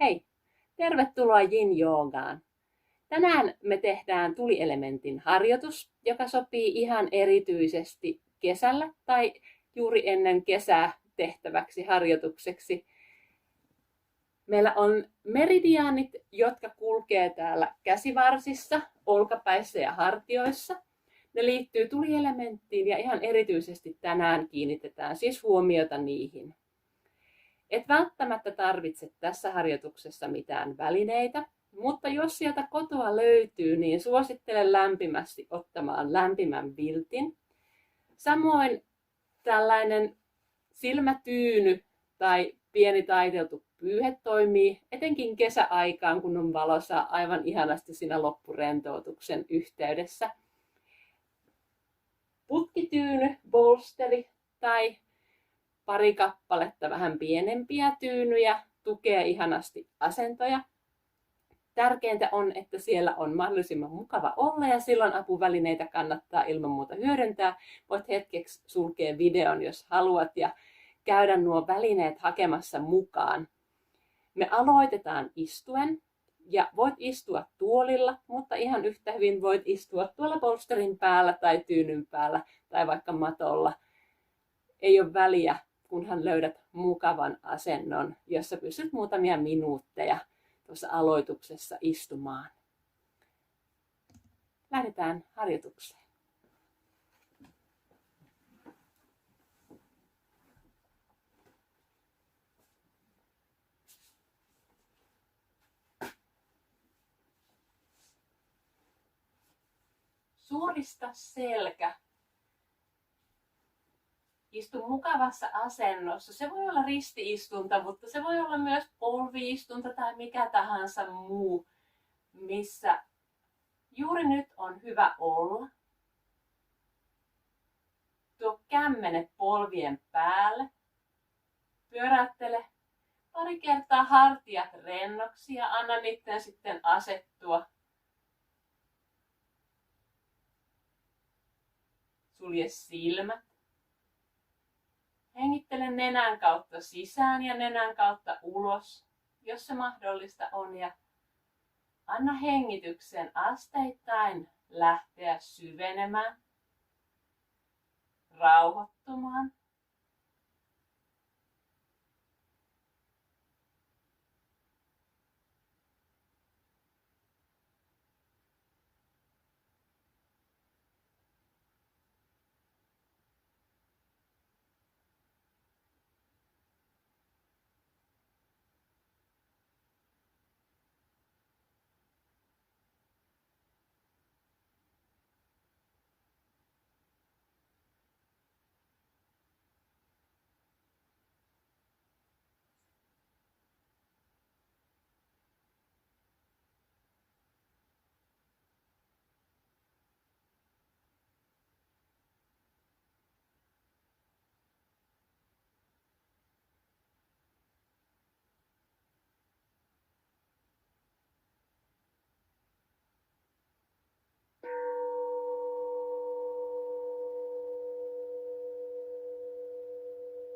Hei, tervetuloa Yin-joogaan. Tänään me tehdään tulielementin harjoitus, joka sopii ihan erityisesti kesällä tai juuri ennen kesää tehtäväksi harjoitukseksi. Meillä on meridiaanit, jotka kulkee täällä käsivarsissa, olkapäissä ja hartioissa. Ne liittyy tulielementtiin ja ihan erityisesti tänään kiinnitetään siis huomiota niihin. Et välttämättä tarvitse tässä harjoituksessa mitään välineitä, mutta jos sieltä kotoa löytyy, niin suosittelen lämpimästi ottamaan lämpimän viltin. Samoin tällainen silmätyyny tai pieni taiteltu pyyhe toimii etenkin kesäaikaan, kun on valossa aivan ihanasti siinä loppurentoutuksen yhteydessä. Putkityyny, bolsteri tai pari kappaletta vähän pienempiä tyynyjä tukee ihanasti asentoja. Tärkeintä on, että siellä on mahdollisimman mukava olla ja silloin apuvälineitä kannattaa ilman muuta hyödyntää. Voit hetkeksi sulkea videon, jos haluat, ja käydä nuo välineet hakemassa mukaan. Me aloitetaan istuen ja voit istua tuolilla, mutta ihan yhtä hyvin voit istua tuolla bolsterin päällä tai tyynyn päällä tai vaikka matolla. Ei ole väliä, kunhan löydät mukavan asennon, jossa pystyt muutamia minuutteja tuossa aloituksessa istumaan. Lähdetään harjoitukseen. Suorista selkä. Istu mukavassa asennossa. Se voi olla ristiistunta, mutta se voi olla myös polviistunta tai mikä tahansa muu, missä juuri nyt on hyvä olla. Tuo kämmene polvien päälle. Pyöräyttele pari kertaa hartiat rennoksi ja anna niiden sitten asettua. Sulje silmät. Hengittele nenän kautta sisään ja nenän kautta ulos, jos se mahdollista on. Ja anna hengityksen asteittain lähteä syvenemään, rauhoittumaan.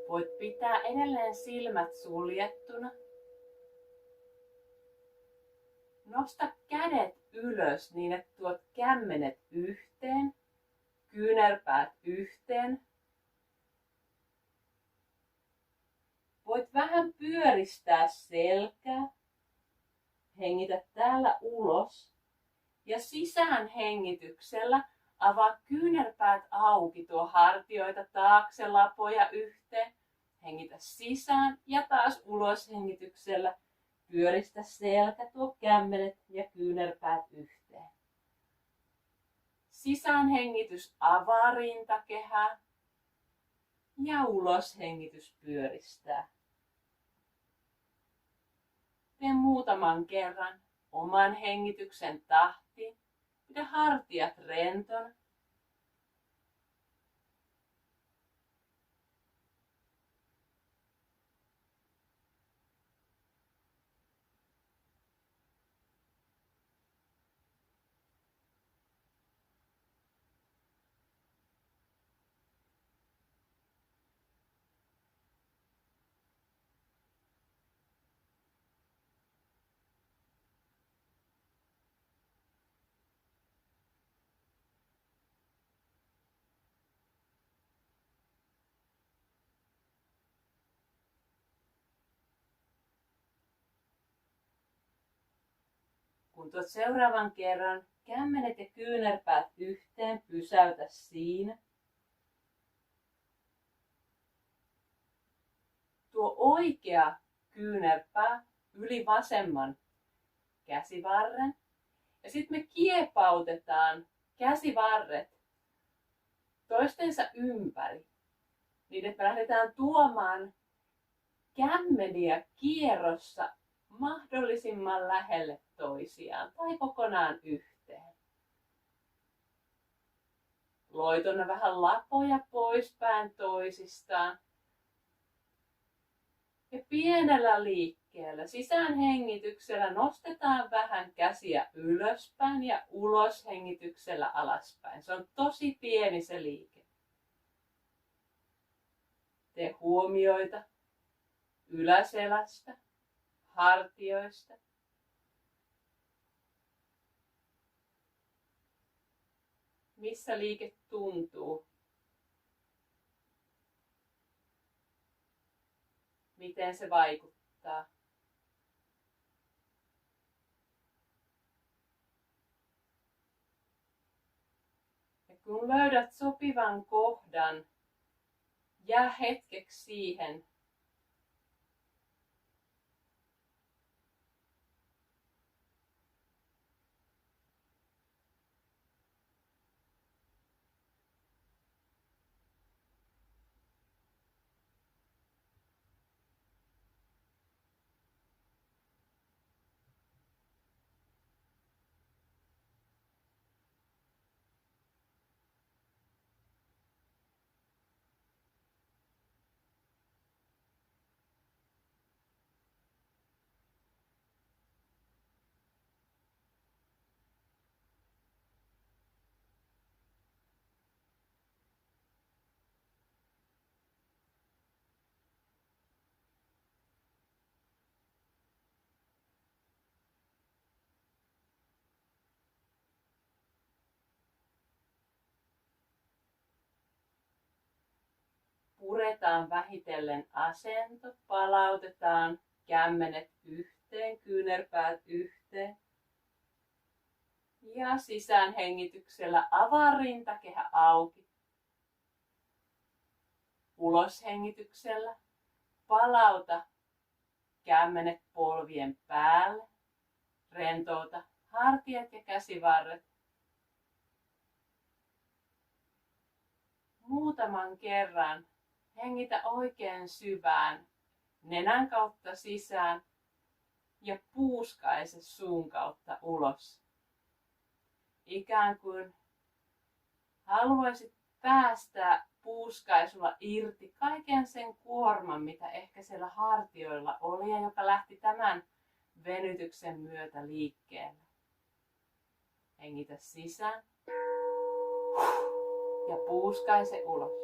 Voit pitää edelleen silmät suljettuna. Nosta kädet ylös niin, että tuot kämmenet yhteen, kyynärpäät yhteen. Voit vähän pyöristää selkää. Hengitä täällä ulos ja sisään hengityksellä avaa kyynärpäät auki, tuo hartioita taakse, lapoja yhteen. Hengitä sisään ja taas ulos hengityksellä. Pyöristä selkä, tuo kämmenet ja kyynärpäät yhteen. Sisään hengitys avaa rintakehää ja ulos hengitys pyöristää. Tee muutaman kerran oman hengityksen tahtiin. Pidä hartiat rentona. kun tuot seuraavan kerran kämmenet ja kyynärpäät yhteen, pysäytä siinä. Tuo oikea kyynärpää yli vasemman käsivarren. Ja sitten me kiepautetaan käsivarret toistensa ympäri. Niin että me lähdetään tuomaan kämmeniä kierrossa mahdollisimman lähelle toisiaan tai kokonaan yhteen. Loitona vähän lapoja poispäin toisistaan. Ja pienellä liikkeellä, sisäänhengityksellä nostetaan vähän käsiä ylöspäin ja uloshengityksellä alaspäin. Se on tosi pieni se liike. Tee huomioita yläselästä, hartioista. Missä liike tuntuu? Miten se vaikuttaa? Ja kun löydät sopivan kohdan, jää hetkeksi siihen. Puretaan vähitellen asento, palautetaan kämmenet yhteen, kyynärpäät yhteen. Ja sisäänhengityksellä avaa rintakehä auki. Uloshengityksellä palauta kämmenet polvien päälle. Rentouta hartiat ja käsivarret. Muutaman kerran hengitä oikein syvään nenän kautta sisään ja puuskaise suun kautta ulos. Ikään kuin haluaisit päästää puuskaisulla irti kaiken sen kuorman, mitä ehkä siellä hartioilla oli ja joka lähti tämän venytyksen myötä liikkeelle. Hengitä sisään ja puuskaise ulos.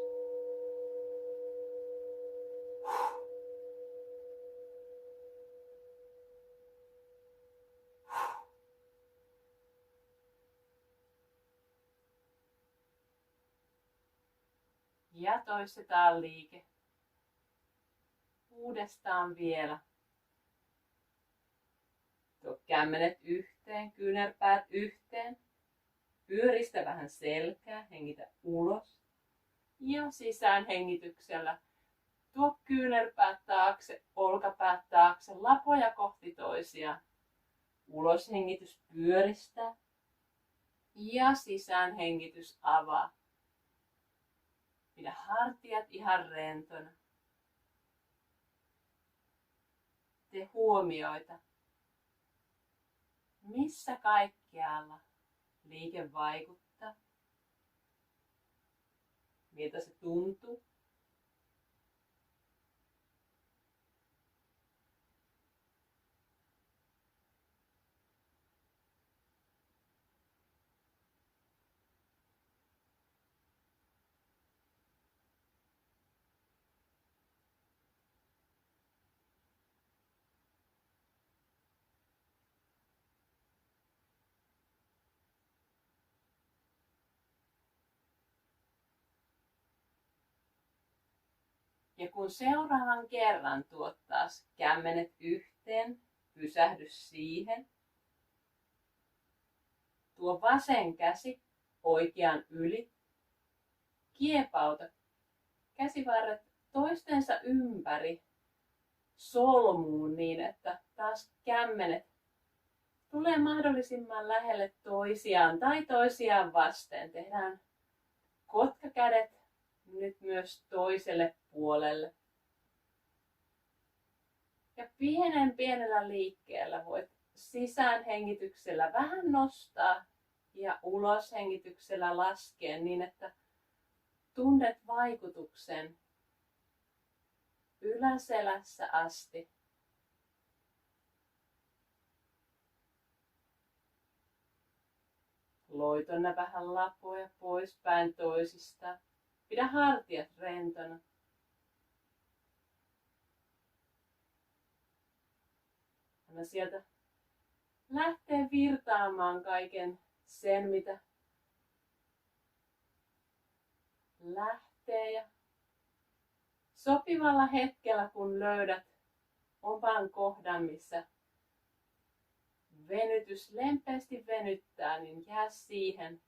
Ja toistetaan liike. Uudestaan vielä. Tuo kämmenet yhteen, kyynärpäät yhteen. Pyöristä vähän selkää, hengitä ulos. Ja sisään hengityksellä tuo kyynärpäät taakse, olkapäät taakse, lapoja kohti toisiaan. Uloshengitys pyöristää. Ja sisään hengitys avaa. Pidä hartiat ihan rentona. Tee huomioita. Missä kaikkialla liike vaikuttaa? Miltä se tuntuu? Ja kun seuraavan kerran tuot taas kämmenet yhteen, pysähdy siihen. Tuo vasen käsi oikean yli. Kiepauta käsivarret toistensa ympäri solmuun niin, että taas kämmenet tulee mahdollisimman lähelle toisiaan tai toisiaan vasten. Tehdään kotkakädet nyt myös toiselle puolelle. Ja pienellä liikkeellä voit sisäänhengityksellä vähän nostaa ja uloshengityksellä laskea niin, että tunnet vaikutuksen yläselässä asti. Loitonna vähän lapoja poispäin toisistaan. Pidä hartiat rentona. Anna sieltä lähtee virtaamaan kaiken sen, mitä lähtee. Ja sopivalla hetkellä, kun löydät oman kohdan, missä venytys lempeästi venyttää, niin jää siihen.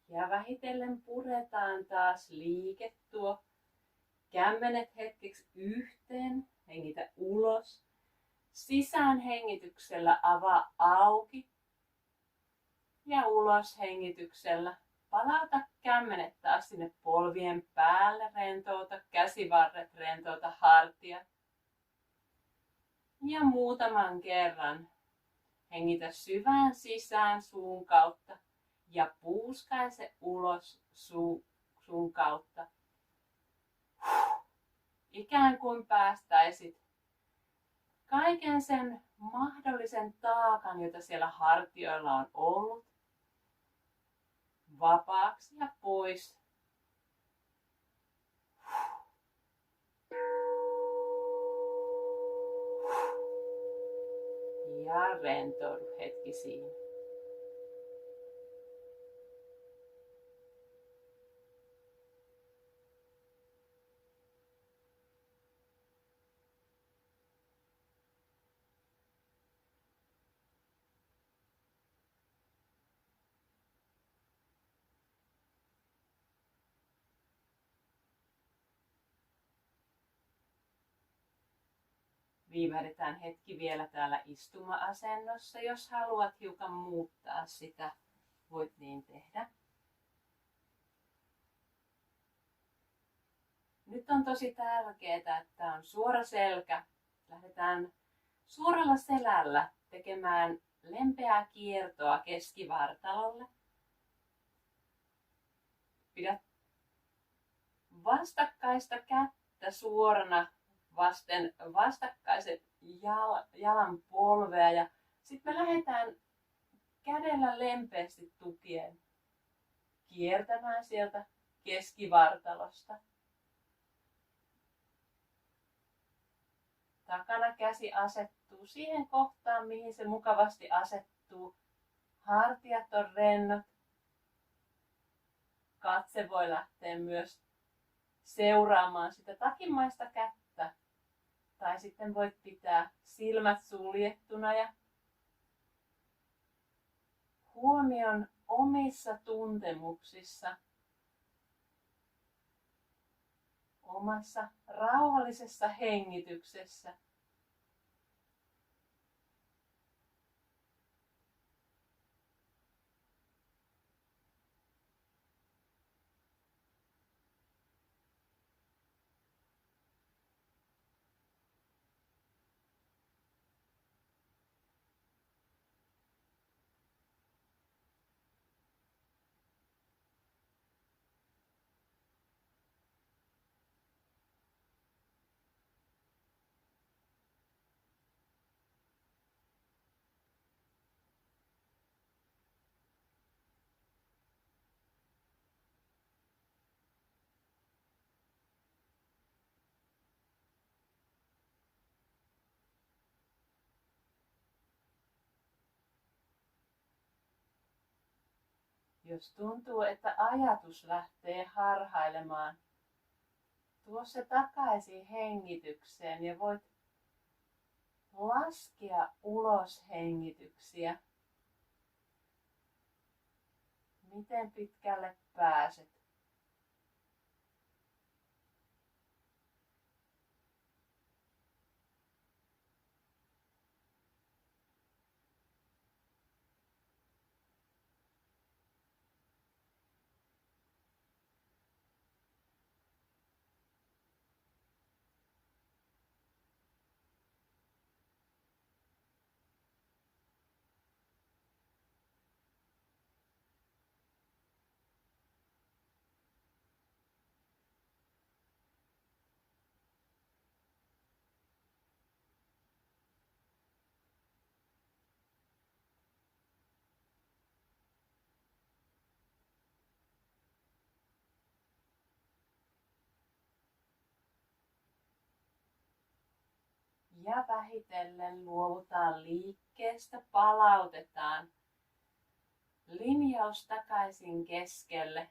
Ja vähitellen puretaan taas liike. Tuo kämmenet hetkeksi yhteen. Hengitä ulos. Sisään hengityksellä avaa auki. Ja ulos hengityksellä palauta kämmenet taas sinne polvien päälle. Rentouta käsivarret, rentouta hartiat. Ja muutaman kerran hengitä syvään sisään suun kautta. Ja puuskaise ulos suun kautta. Ikään kuin päästäisit kaiken sen mahdollisen taakan, jota siellä hartioilla on ollut, vapaaksi ja pois. Ja rentoudu hetki siinä. Viivähdetään hetki vielä täällä istuma-asennossa. Jos haluat hiukan muuttaa sitä, voit niin tehdä. Nyt on tosi tärkeää, että on suora selkä. Lähdetään suoralla selällä tekemään lempeää kiertoa keskivartalolle. Pidä vastakkaista kättä suorana vasten vastakkaiset jalan polvea ja sitten me lähdetään kädellä lempeästi tukien kiertämään sieltä keskivartalosta. Takana käsi asettuu siihen kohtaan, mihin se mukavasti asettuu. Hartiat on rennot. Katse voi lähteä myös seuraamaan sitä takimmaista kättä. Tai sitten voit pitää silmät suljettuna ja huomion omissa tuntemuksissa. omassa rauhallisessa hengityksessä. Jos tuntuu, että ajatus lähtee harhailemaan, tuo se takaisin hengitykseen ja voit laskea ulos hengityksiä. Miten pitkälle pääset? Ja vähitellen luovutaan liikkeestä, palautetaan linjaus takaisin keskelle.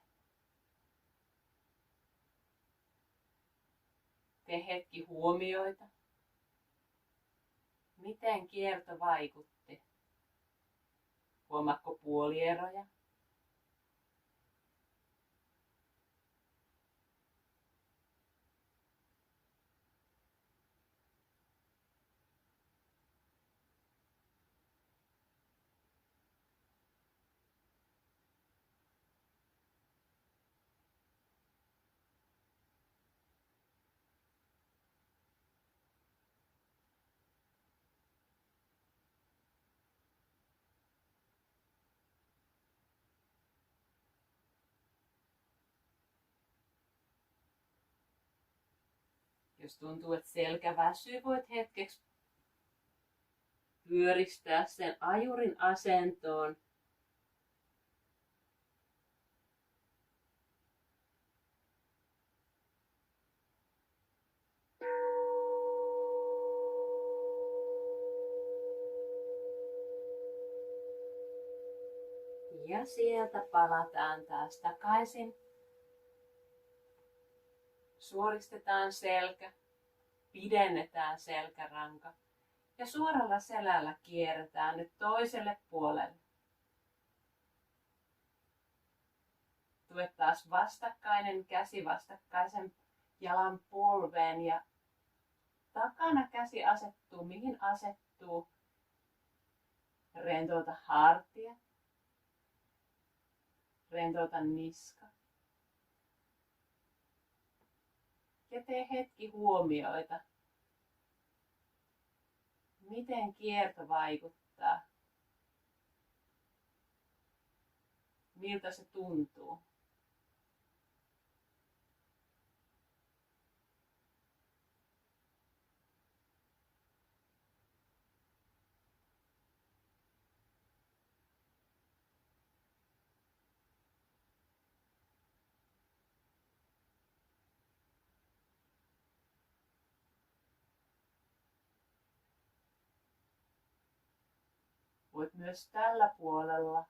Tee hetki huomioita. Miten kierto vaikutti? Huomaatko puolieroja? Jos tuntuu, että selkä väsyy, voit hetkeksi pyöristää sen ajurin asentoon. Ja sieltä palataan taas takaisin. Suoristetaan selkä, pidennetään selkäranka ja suoralla selällä kierretään nyt toiselle puolelle. Tue taas vastakkainen käsi vastakkaisen jalan polveen ja takana käsi asettuu mihin asettuu. Rentouta hartia, rentouta niska. Ja tee hetki huomioita, miten kierto vaikuttaa, miltä se tuntuu. Voit myös tällä puolella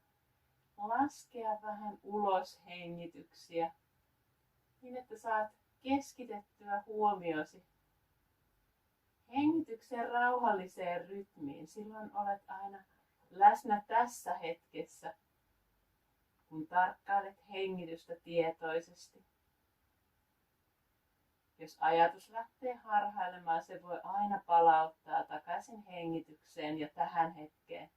laskea vähän ulos hengityksiä, niin että saat keskitettyä huomiosi hengityksen rauhalliseen rytmiin. Silloin olet aina läsnä tässä hetkessä, kun tarkkailet hengitystä tietoisesti. Jos ajatus lähtee harhailemaan, se voi aina palauttaa takaisin hengitykseen ja tähän hetkeen.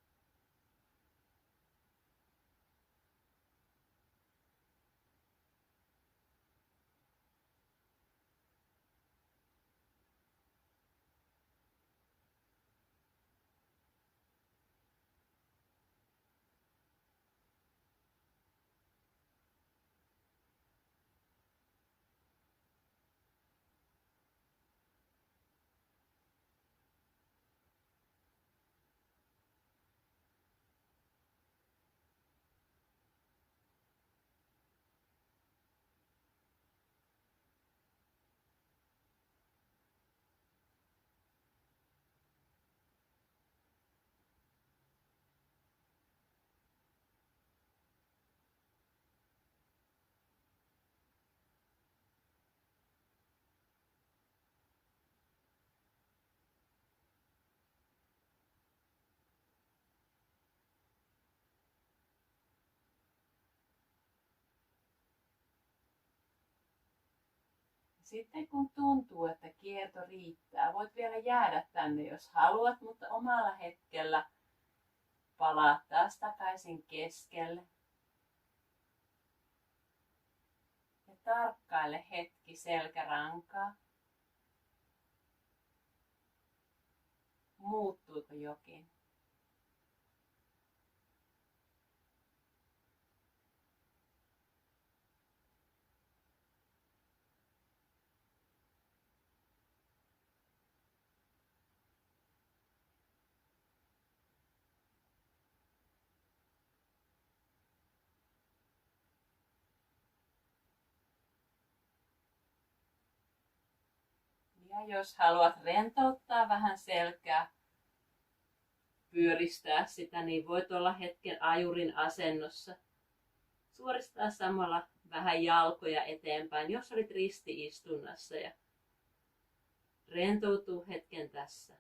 Sitten kun tuntuu, että kierto riittää, voit vielä jäädä tänne jos haluat, mutta omalla hetkellä palaa taas takaisin keskelle. Ja tarkkaile hetki selkärankaa. Muuttuiko jokin? Ja jos haluat rentouttaa vähän selkää, pyöristää sitä, niin voit olla hetken ajurin asennossa. Suoristaa samalla vähän jalkoja eteenpäin, jos olit risti-istunnassa ja rentoutuu hetken tässä.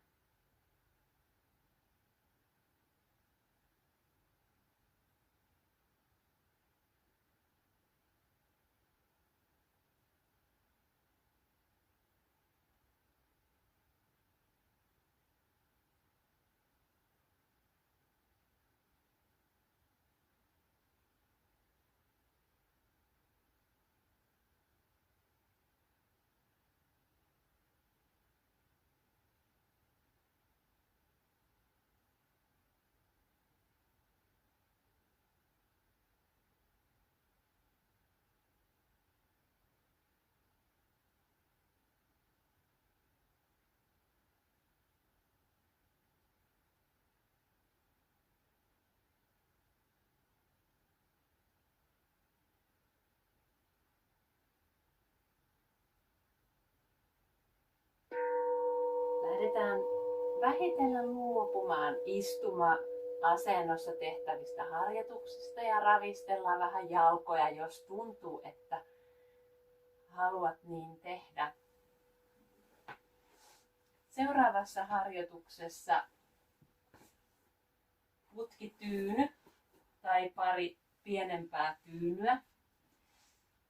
Lähdetään vähitellen luopumaan istuma-asennossa tehtävistä harjoituksista ja ravistellaan vähän jalkoja, jos tuntuu, että haluat niin tehdä. Seuraavassa harjoituksessa putkityyny tai pari pienempää tyynyä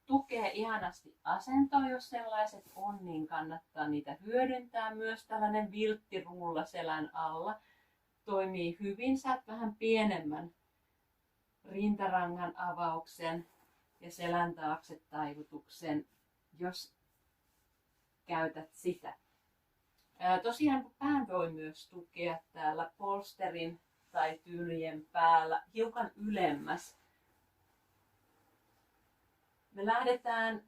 tukee ihanasti asentoa, jos sellaiset on, niin kannattaa niitä hyödyntää. Myös tällainen vilttirulla selän alla toimii hyvin. Saat vähän pienemmän rintarangan avauksen ja selän taakse taivutuksen, jos käytät sitä. Tosiaan pään voi myös tukea täällä polsterin tai tyynyjen päällä hiukan ylemmäs. Me lähdetään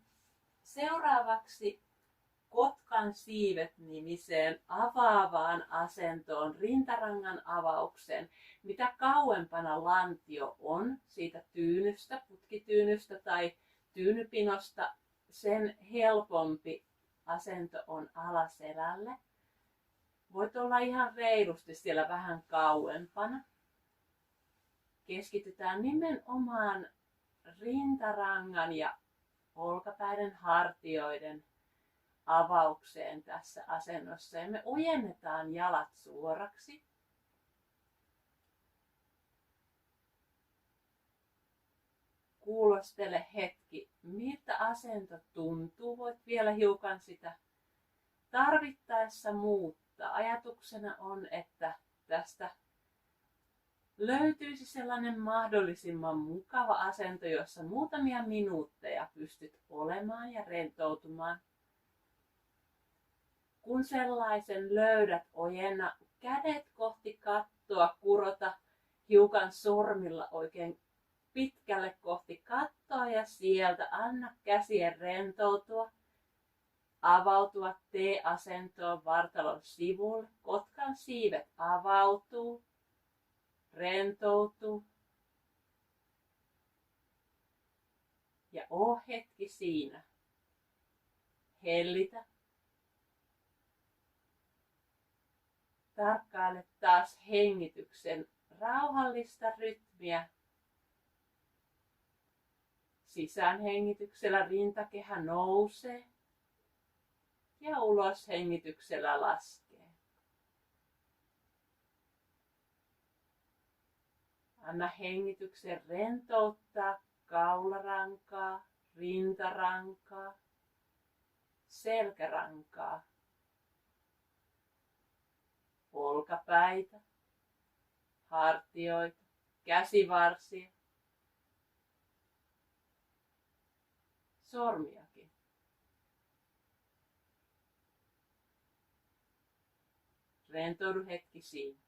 seuraavaksi Kotkan siivet -nimiseen avaavaan asentoon, rintarangan avaukseen. Mitä kauempana lantio on siitä tyynystä, putkityynystä tai tyynypinosta, sen helpompi asento on alaselälle. Voit olla ihan reilusti siellä vähän kauempana. Keskitytään nimenomaan rintarangan ja olkapäiden hartioiden avaukseen tässä asennossa. Ja me ojennetaan jalat suoraksi. Kuulostele hetki miltä asento tuntuu. Voit vielä hiukan sitä tarvittaessa muuttaa. Ajatuksena on, että tästä löytyisi sellainen mahdollisimman mukava asento, jossa muutamia minuutteja pystyt olemaan ja rentoutumaan. Kun sellaisen löydät, ojenna kädet kohti kattoa, kurota hiukan sormilla oikein pitkälle kohti kattoa ja sieltä anna käsien rentoutua. Avautua T-asentoon vartalon sivulle. Kotkan siivet avautuu. Rentoutuu. Ja oo hetki siinä. Hellitä. Tarkkaile taas hengityksen rauhallista rytmiä. Sisäänhengityksellä rintakehä nousee ja uloshengityksellä laskee. Anna hengityksen rentouttaa kaularankaa, rintarankaa, selkärankaa, olkapäitä, hartioita, käsivarsia, sormiakin. Rentoudu hetki siinä.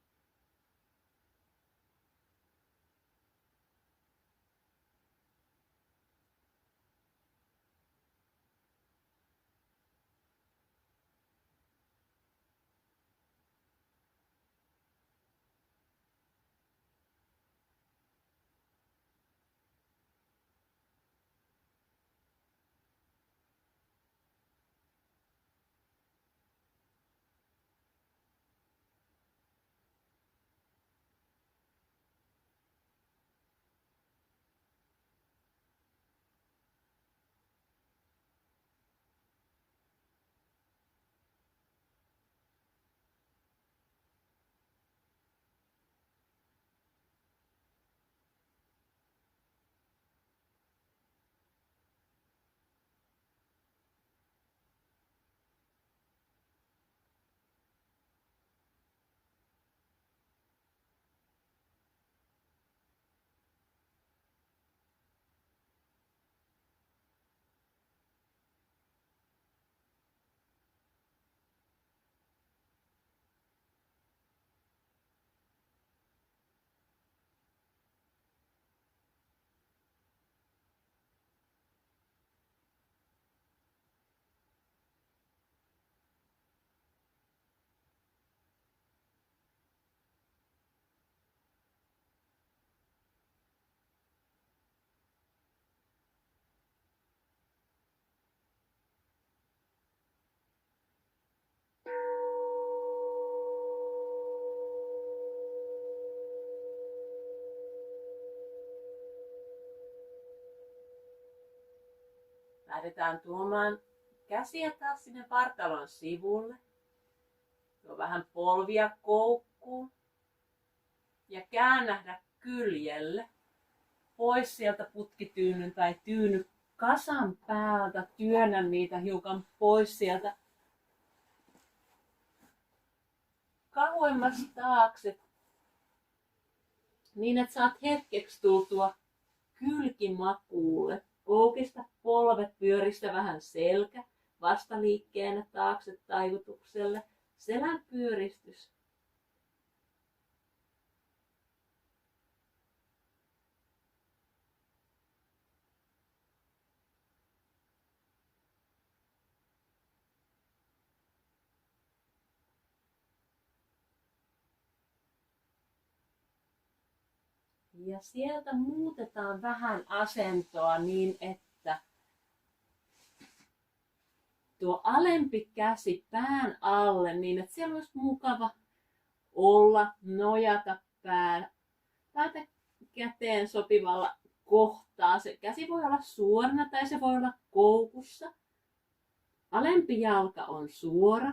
Lähdetään tuomaan käsiä taas sinne vartalon sivulle. Tuo vähän polvia koukkuun. Ja käännähdä kyljelle. Pois sieltä putkityynyn tai tyyny kasan päältä. Työnnä niitä hiukan pois sieltä. Kauemmas taakse. Niin että saat hetkeksi tultua kylkimakuulle. Koukista polvet, pyöristä vähän selkä, vastaliikkeenä taakse taivutukselle, selän pyöristys. Ja sieltä muutetaan vähän asentoa niin, että tuo alempi käsi pään alle niin, että siellä olisi mukava olla, nojata päätä käteen sopivalla kohtaa. Se käsi voi olla suorana tai se voi olla koukussa. Alempi jalka on suora.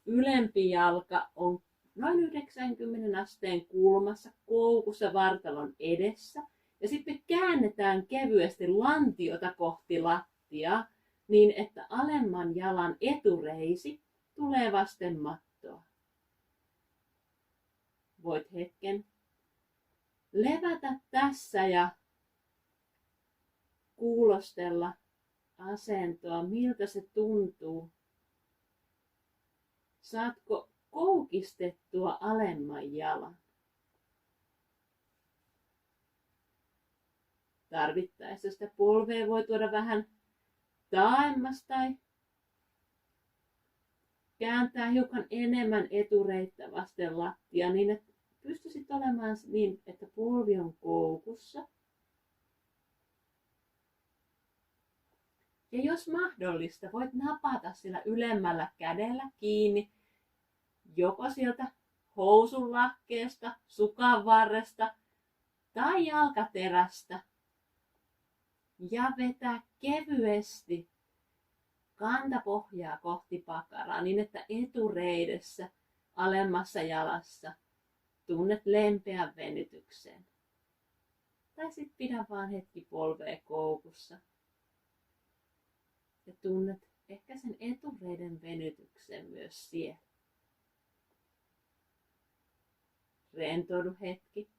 Ylempi jalka on noin 90 asteen kulmassa koukussa vartalon edessä. Ja Ja sitten käännetään kevyesti lantiota kohti lattiaa, niin että alemman jalan etureisi tulee vasten mattoa. Voit hetken levätä tässä ja kuulostella asentoa, miltä se tuntuu. Saatko koukistettua alemman jalan? Tarvittaessa sitä polvea voi tuoda vähän taaemmas tai kääntää hiukan enemmän etureittä vasten lattia niin, että pystyisit olemaan niin, että polvi on koukussa. Ja jos mahdollista, voit napata sillä ylemmällä kädellä kiinni joko sieltä housun lahkeesta, sukan varresta tai jalkaterästä ja vetää kevyesti kantapohjaa kohti pakaraa niin, että etureidessä alemmassa jalassa tunnet lempeän venytyksen. Tai sit pidä vaan hetki polvea koukussa ja tunnet ehkä sen etureiden venytyksen myös siellä. Rentoudu hetki.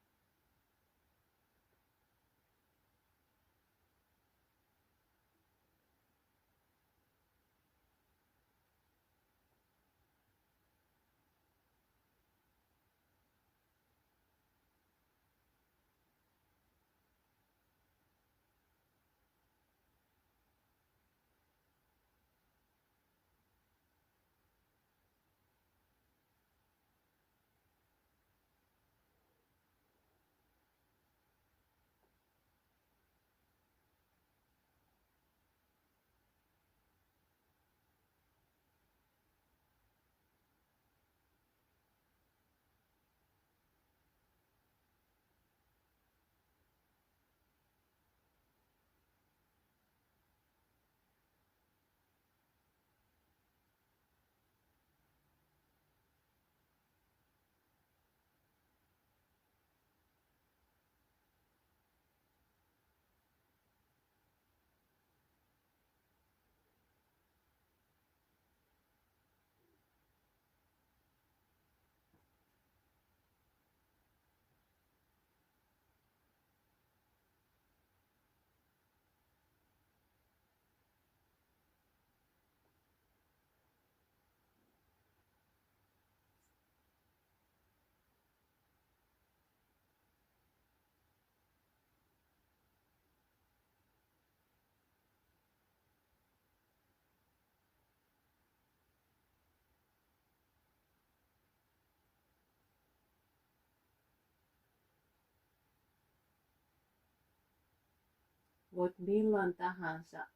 Voit milloin tahansa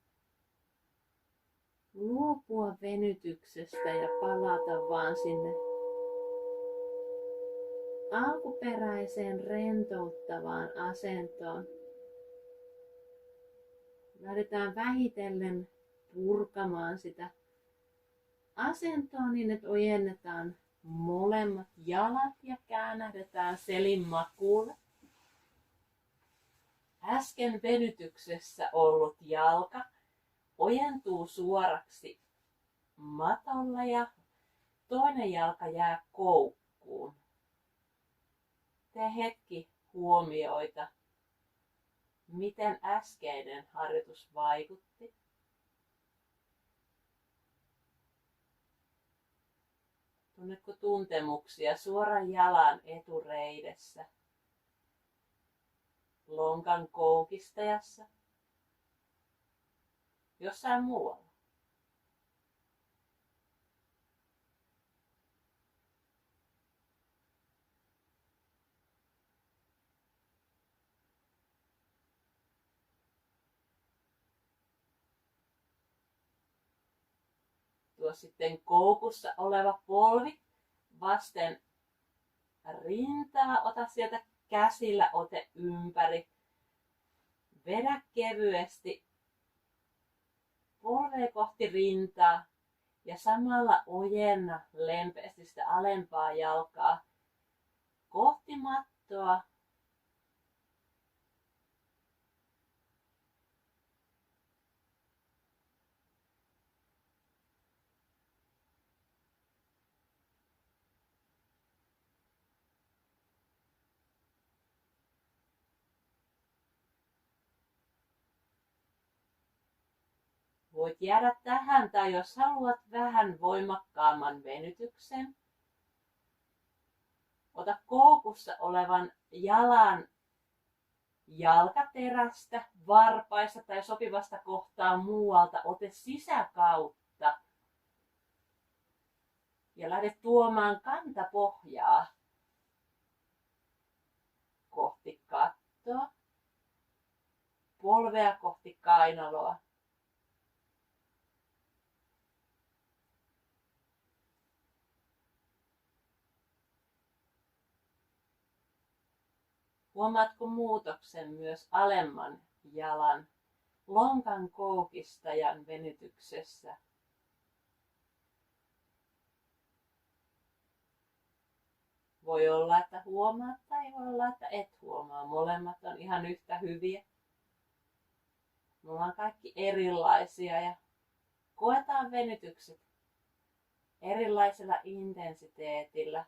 luopua venytyksestä ja palata vaan sinne alkuperäiseen rentouttavaan asentoon. Lähdetään vähitellen purkamaan sitä asentoa niin, että ojennetaan molemmat jalat ja käännähdetään selin makuulle. Äsken venytyksessä ollut jalka ojentuu suoraksi matolla ja toinen jalka jää koukkuun. Tee hetki huomioita, miten äskeinen harjoitus vaikutti. Tunnetko tuntemuksia suoran jalan etureidessä, lonkan koukistajassa, jossain muualla? Tuo sitten koukussa oleva polvi vasten rintaa. Ota sieltä käsillä ote ympäri. Vedä kevyesti polvea kohti rintaa ja samalla ojenna lempeästi sitä alempaa jalkaa kohti mattoa. Voit jäädä tähän tai jos haluat vähän voimakkaamman venytyksen, ota koukussa olevan jalan jalkaterästä, varpaista tai sopivasta kohtaa muualta. Ote sisäkautta ja lähde tuomaan kantapohjaa kohti kattoa, polvea kohti kainaloa. Huomaatko muutoksen myös alemman jalan lonkan koukistajan venytyksessä? Voi olla, että huomaat tai voi olla, että et huomaa. Molemmat on ihan yhtä hyviä. Me ollaan kaikki erilaisia ja koetaan venytykset erilaisella intensiteetillä.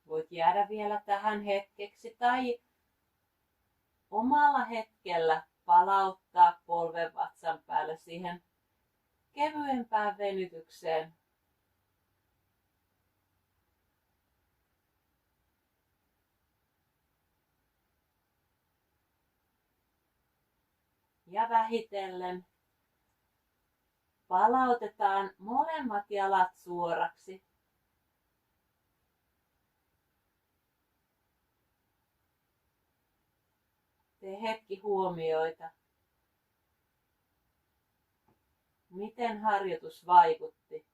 Voit jäädä vielä tähän hetkeksi tai omalla hetkellä palauttaa polven vatsan päälle siihen kevyempään venytykseen. Ja vähitellen palautetaan molemmat jalat suoraksi. Tee hetki huomioita. Miten harjoitus vaikutti?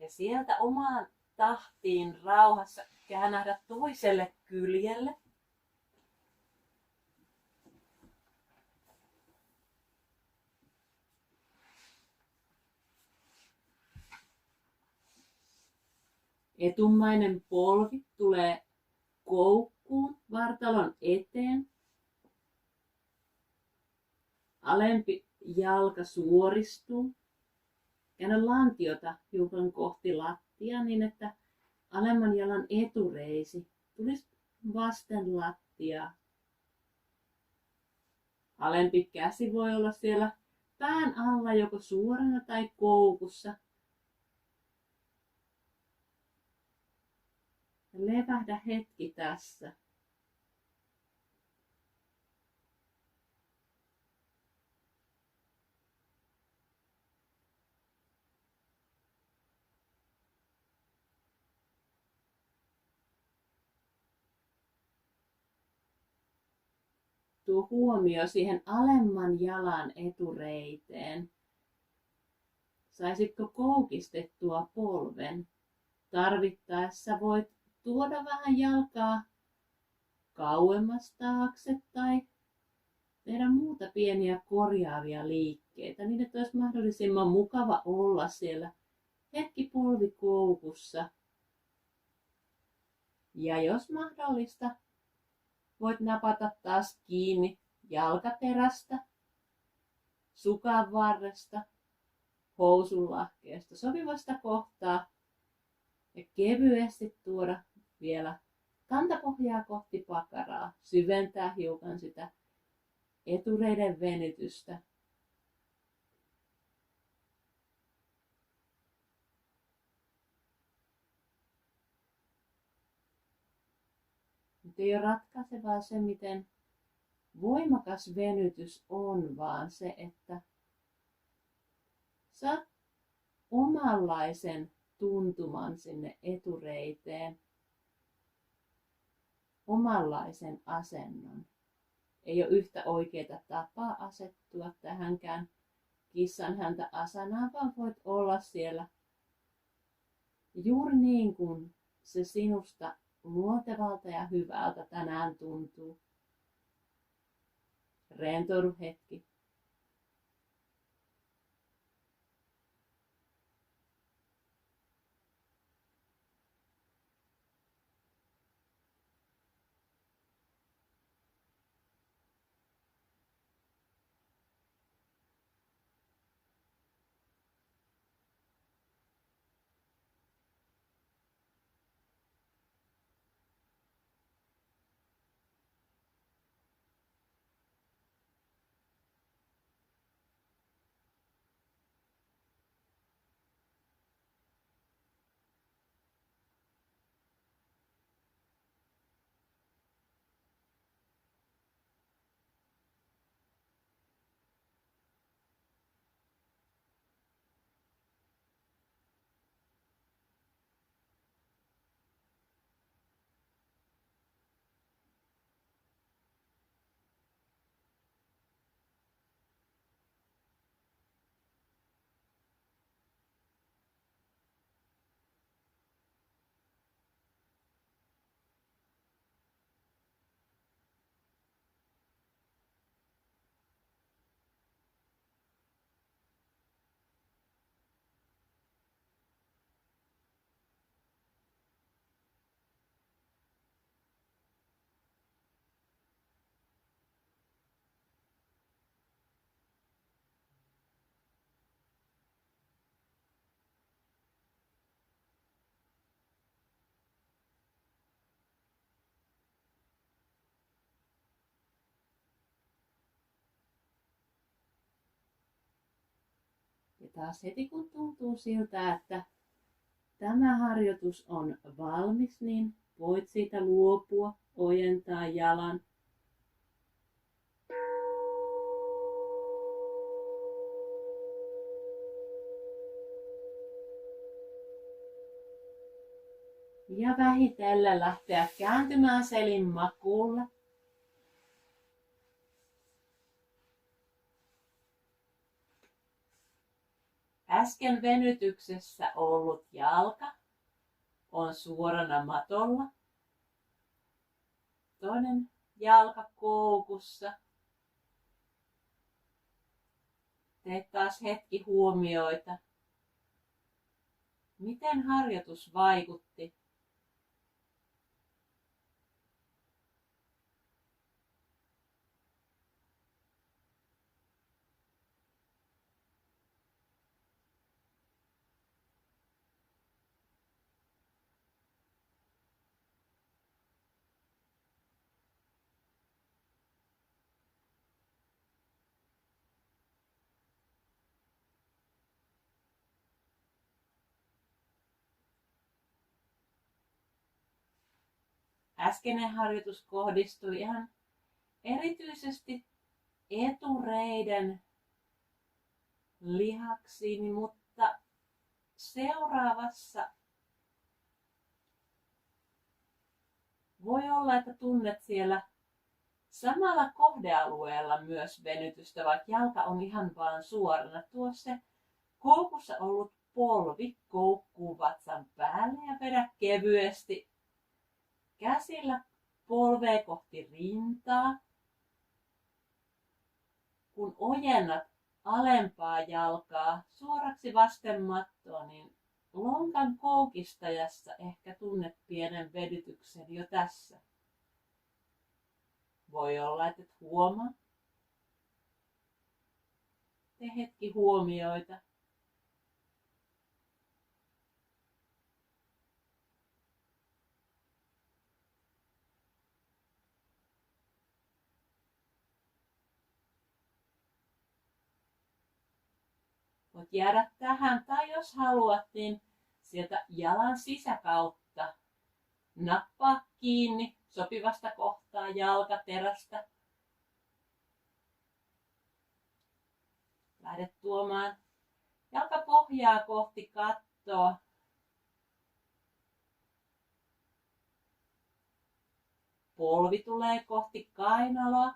Ja sieltä omaan tahtiin rauhassa käännähdä toiselle kyljelle. Etummainen polvi tulee koukkuun vartalon eteen. Alempi jalka suoristuu. Käännä lantiota hiukan kohti lattiaa niin, että alemman jalan etureisi tulisi vasten lattiaa. Alempi käsi voi olla siellä pään alla joko suorana tai koukussa. Levähdä hetki tässä. Tuo huomio siihen alemman jalan etureiteen. Saisitko koukistettua polven? Tarvittaessa voit tuoda vähän jalkaa kauemmas taakse tai tehdä muuta pieniä korjaavia liikkeitä, niin että olisi mahdollisimman mukava olla siellä hetki polvi koukussa Ja jos mahdollista, voit napata taas kiinni jalkaterästä, sukan varresta, housun lahkeesta sopivasta kohtaa ja kevyesti tuoda vielä kantapohjaa kohti pakaraa, syventää hiukan sitä etureiden venytystä. Mutta ei ole ratkaisevaa se, miten voimakas venytys on, vaan se, että saat omanlaisen tuntuman sinne etureiteen, omanlaisen asennon. Ei ole yhtä oikeaa tapaa asettua tähänkään kissanhäntä asanaan, vaan voit olla siellä juuri niin kuin se sinusta luontevalta ja hyvältä tänään tuntuu. Rentoudu hetki. Ja taas heti kun tuntuu siltä, että tämä harjoitus on valmis, niin voit siitä luopua, ojentaa jalan. Ja vähitellen lähteä kääntymään selin makuulle. Äsken venytyksessä ollut jalka on suorana matolla. Toinen jalka koukussa. Tee taas hetki huomioita. Miten harjoitus vaikutti? Äskeinen harjoitus kohdistui ihan erityisesti etureiden lihaksiin, mutta seuraavassa voi olla, että tunnet siellä samalla kohdealueella myös venytystä, vaikka jalka on ihan vaan suorana. Tuo se koukussa ollut polvi koukkuu vatsan päälle ja vedä kevyesti käsillä polvea kohti rintaa. Kun ojennat alempaa jalkaa suoraksi vasten mattoa, niin lonkan koukistajassa ehkä tunnet pienen vedytyksen jo tässä. Voi olla, että et huomaa. Tee hetki huomioita. Voit jäädä tähän, tai jos haluat, niin sieltä jalan sisäkautta nappaa kiinni sopivasta kohtaa jalkaterästä. Lähdet tuomaan jalkapohjaa kohti kattoa. Polvi tulee kohti kainaloa.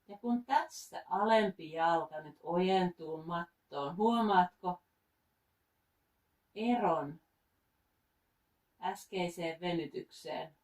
Ja kun tässä alempi jalka nyt ojentuu mattoon, huomaatko eron äskeiseen venytykseen?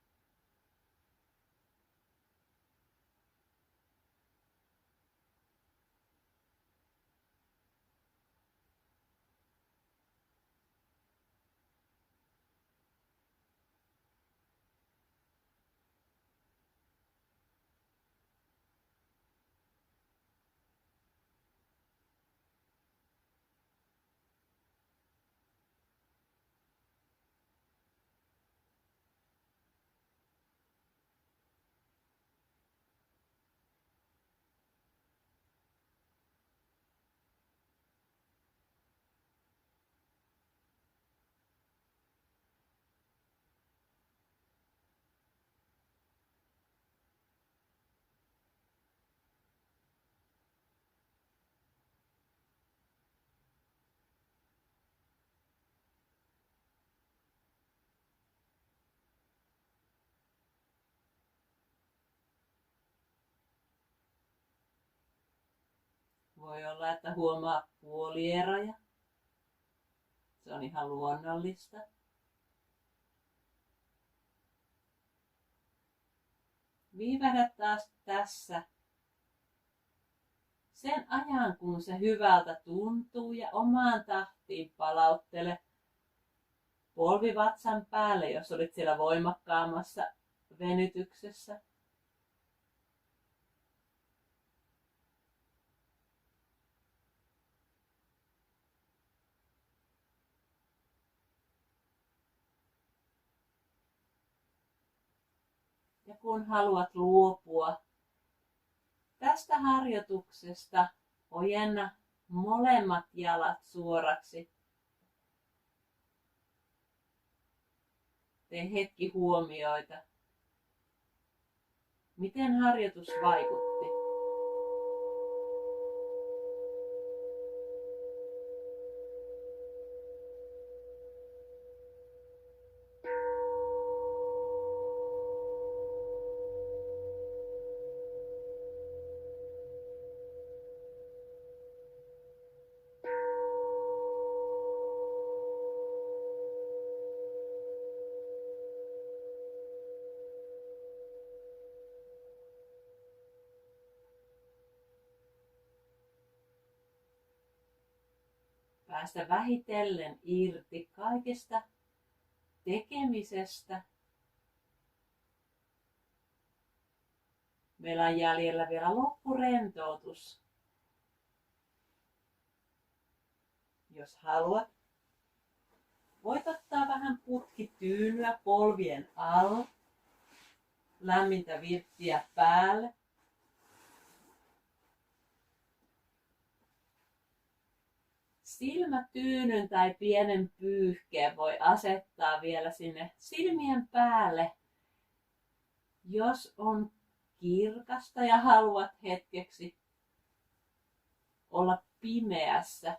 Voi olla, että huomaa puolieroja. Se on ihan luonnollista. Viivähdä taas tässä sen ajan, kun se hyvältä tuntuu, ja omaan tahtiin palauttele polvi vatsan päälle, jos olit siellä voimakkaammassa venytyksessä. Ja kun haluat luopua tästä harjoituksesta, ojenna molemmat jalat suoraksi. Tee hetki huomioita. Miten harjoitus vaikutti? Päästä vähitellen irti kaikesta tekemisestä. Meillä on jäljellä vielä loppurentoutus. Jos haluat, voit ottaa vähän putkityynyä polvien alla, lämmintä virttiä päälle. Silmätyynyn tai pienen pyyhkeen voi asettaa vielä sinne silmien päälle, jos on kirkasta ja haluat hetkeksi olla pimeässä.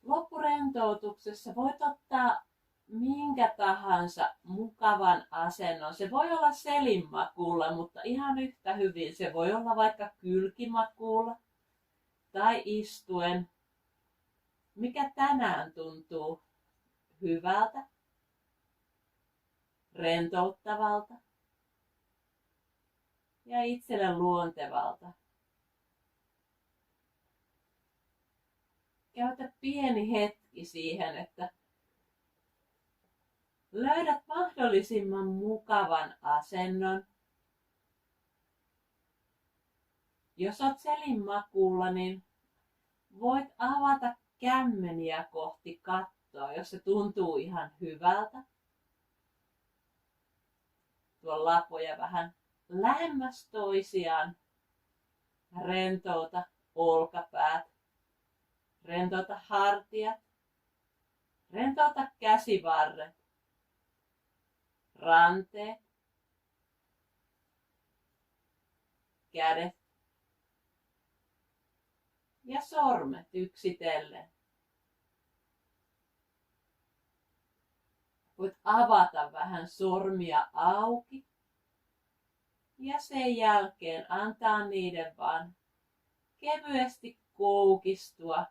Loppurentoutuksessa voit ottaa minkä tahansa mukavan asennon. Se voi olla selinmakuulla, mutta ihan yhtä hyvin se voi olla vaikka kylkimakuulla tai istuen. Mikä tänään tuntuu hyvältä, rentouttavalta. ja itselle luontevalta. Käytä pieni hetki siihen, että löydät mahdollisimman mukavan asennon. Jos olet selinmakuulla, niin voit avata kämmeniä kohti kattoa, jos se tuntuu ihan hyvältä. Tuo lapoja vähän lähemmäs toisiaan. Rentouta olkapäät. Rentouta hartiat. Rentouta käsivarret. Ranteet. Kädet. Ja sormet yksitellen. Voit avata vähän sormia auki ja sen jälkeen antaa niiden vaan kevyesti koukistua,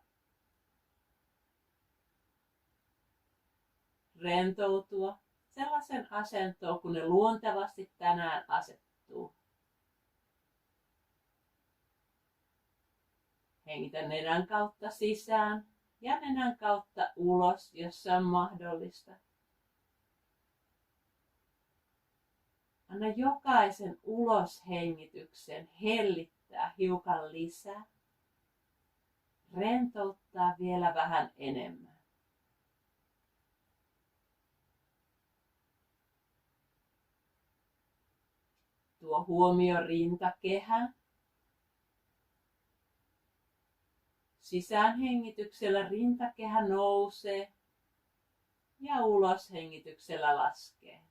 rentoutua sellaisen asentoon, kun ne luontevasti tänään asettuu. Hengitä nenän kautta sisään ja nenän kautta ulos, jos se on mahdollista. Anna jokaisen uloshengityksen hellittää hiukan lisää. Rentouttaa vielä vähän enemmän. Tuo huomio rintakehään. Sisäänhengityksellä rintakehä nousee ja uloshengityksellä laskee.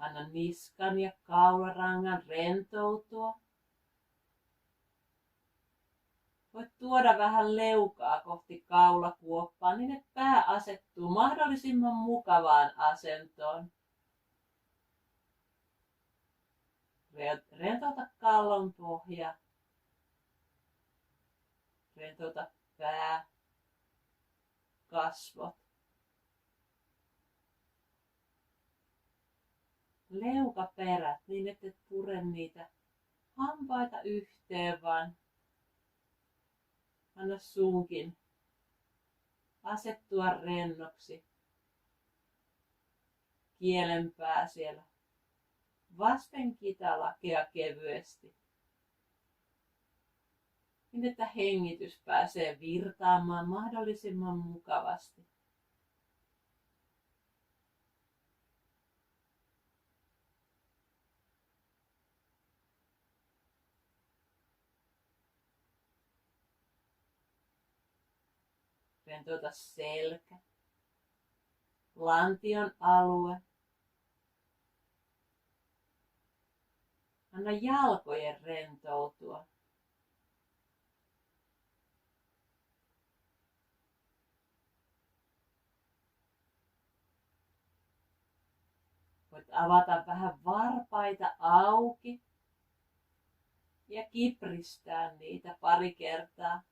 Anna niskan ja kaularangan rentoutua. Voit tuoda vähän leukaa kohti kaulakuoppaa niin, että pää asettuu mahdollisimman mukavaan asentoon. Rentouta kallon pohja. Rentouta pää, kasvot. Leukaperät niin, että et pure niitä hampaita yhteen, vaan anna suunkin asettua rennoksi. Kielenpää siellä vasten kitalakea kevyesti. Niin, että hengitys pääsee virtaamaan mahdollisimman mukavasti. Rentouta selkä, lantion alue. Anna jalkojen rentoutua. Voit avata vähän varpaita auki ja kipristää niitä pari kertaa.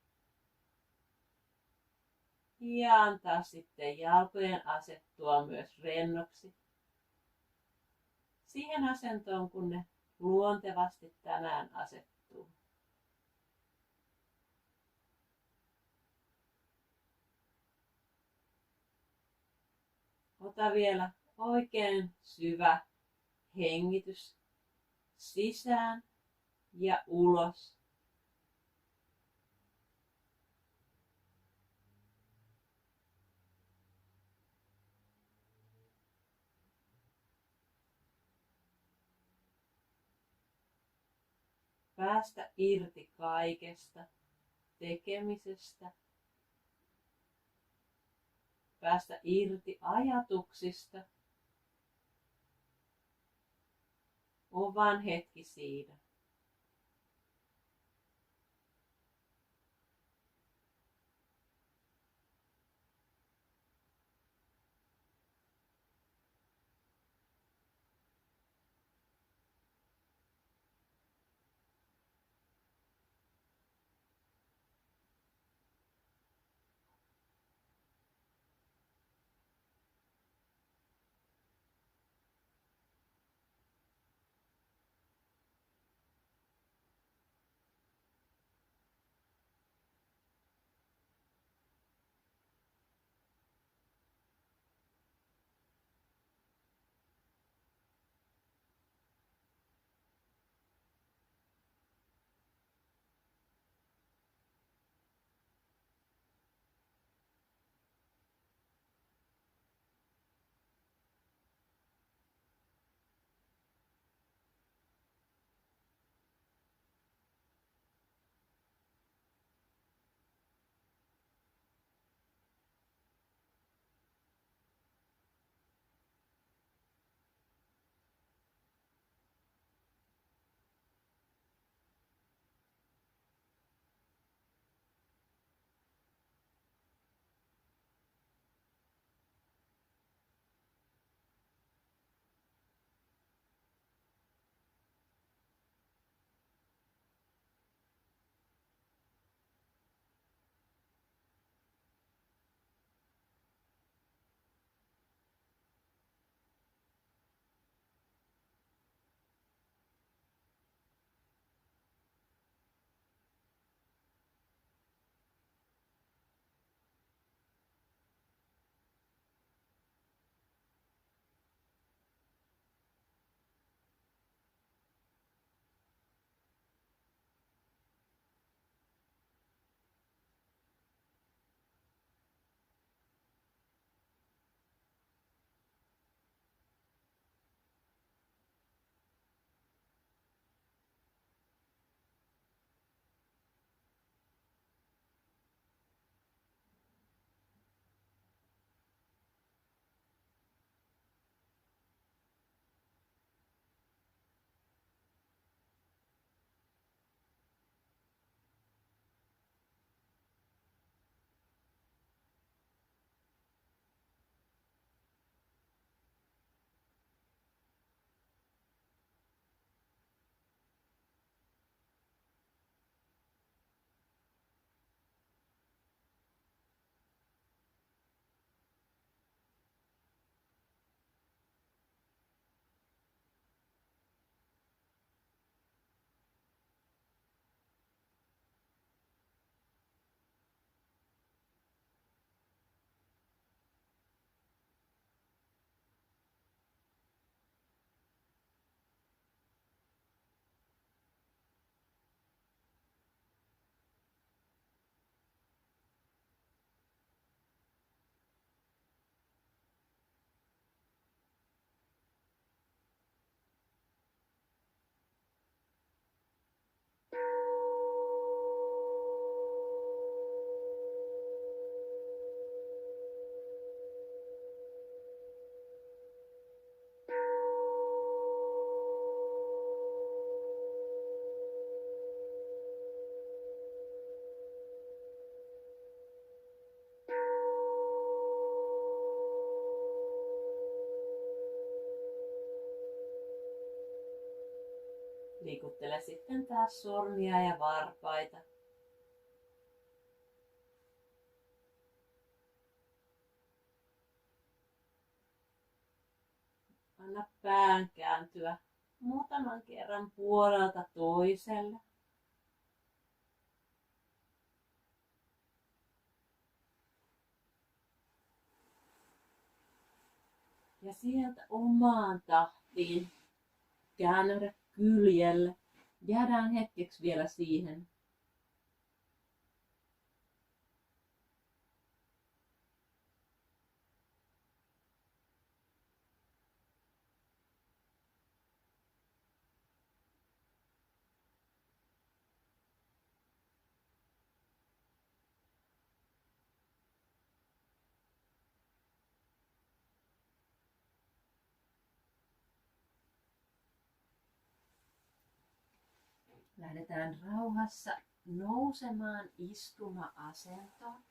Ja antaa sitten jalkojen asettua myös rennoksi. Siihen asentoon, kun ne luontevasti tänään asettuu. Ota vielä oikein syvä hengitys sisään ja ulos. Päästä irti kaikesta tekemisestä. Päästä irti ajatuksista. On vaan hetki siinä. Liikuttele sitten taas sormia ja varpaita. Anna pään kääntyä muutaman kerran puolelta toiselle. Ja sieltä omaan tahtiin käännödä kyljelle. Jäädään hetkeksi vielä siihen. Lähdetään rauhassa nousemaan istuma-asentoon.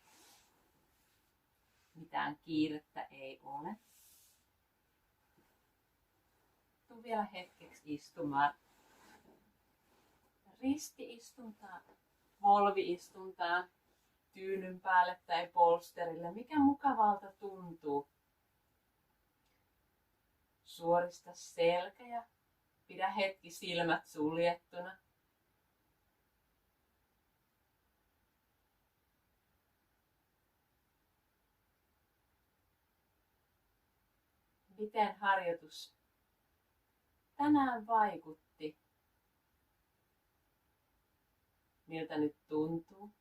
Mitään kiirettä ei ole. Tuu vielä hetkeksi istumaan risti-istuntaan, polvi-istuntaan, tyynyn päälle tai polsterille, mikä mukavalta tuntuu. Suorista selkä ja pidä hetki silmät suljettuna. Miten harjoitus tänään vaikutti? Miltä nyt tuntuu?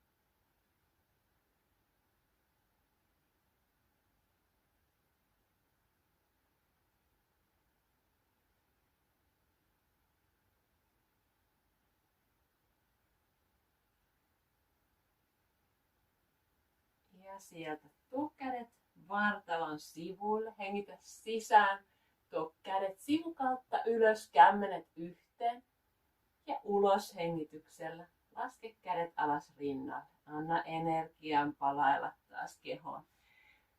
Ja sieltä tuo kädet vartalon sivuille, hengitä sisään, tuo kädet sivun kautta ylös, kämmenet yhteen ja ulos hengityksellä. Laske kädet alas rinnalle, anna energian palailla taas kehoon.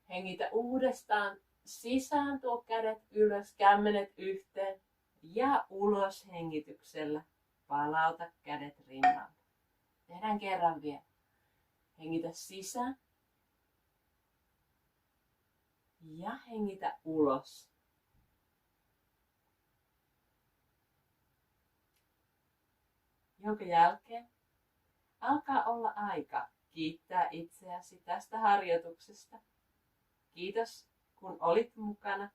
Hengitä uudestaan sisään, tuo kädet ylös, kämmenet yhteen ja ulos hengityksellä. Palauta kädet rinnalle. Tehdään kerran vielä. Hengitä sisään. Ja hengitä ulos. Jonka jälkeen alkaa olla aika kiittää itseäsi tästä harjoituksesta. Kiitos kun olit mukana.